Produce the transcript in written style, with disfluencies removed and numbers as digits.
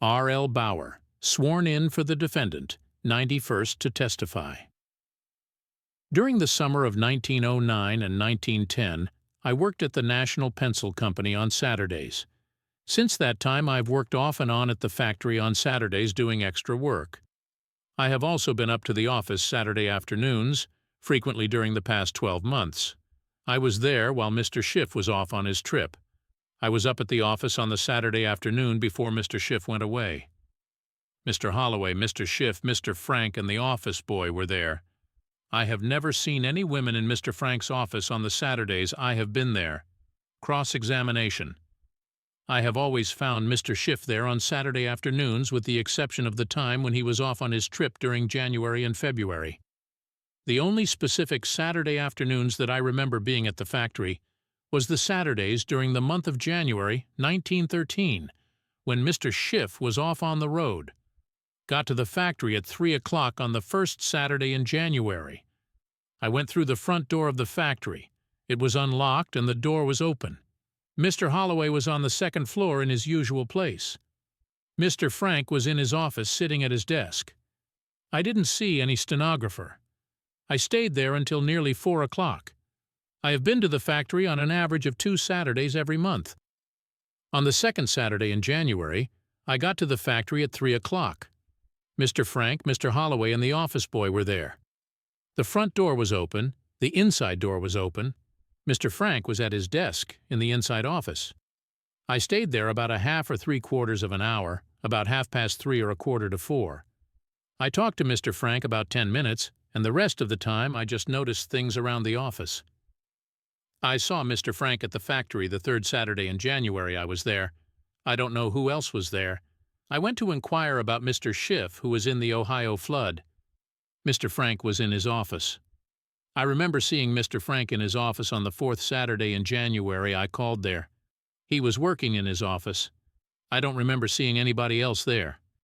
R.L. BAUER, sworn in for the defendant, 91st to testify. During the summer of 1909 and 1910, I worked at the National Pencil Company on Saturdays. Since that time, I've worked off and on at the factory on Saturdays doing extra work. I have also been up to the office Saturday afternoons, frequently during the past 12 months. I was there while Mr. Schiff was off on his trip. I was up at the office on the Saturday afternoon before Mr. Schiff went away. Mr. Holloway, Mr. Schiff, Mr. Frank, and the office boy were there. I have never seen any women in Mr. Frank's office on the Saturdays I have been there. Cross-examination. I have always found Mr. Schiff there on Saturday afternoons, with the exception of the time when he was off on his trip during January and February. The only specific Saturday afternoons that I remember being at the factory was the Saturdays during the month of January 1913, when Mr. Schiff was off on the road. Got to the factory at 3 o'clock on the first Saturday in January. I went through the front door of the factory. It was unlocked and the door was open. Mr. Holloway was on the second floor in his usual place. Mr. Frank was in his office sitting at his desk. I didn't see any stenographer. I stayed there until nearly 4 o'clock. I have been to the factory on an average of 2 Saturdays every month. On the second Saturday in January, I got to the factory at 3 o'clock. Mr. Frank, Mr. Holloway, and the office boy were there. The front door was open, the inside door was open. Mr. Frank was at his desk in the inside office. I stayed there about a half or 3/4 of an hour, about 3:30 or 1/4 to 4. I talked to Mr. Frank about 10 minutes, and the rest of the time I just noticed things around the office. I saw Mr. Frank at the factory the third Saturday in January I was there. I don't know who else was there. I went to inquire about Mr. Schiff, who was in the Ohio flood. Mr. Frank was in his office. I remember seeing Mr. Frank in his office on the 4th Saturday in January I called there. He was working in his office. I don't remember seeing anybody else there.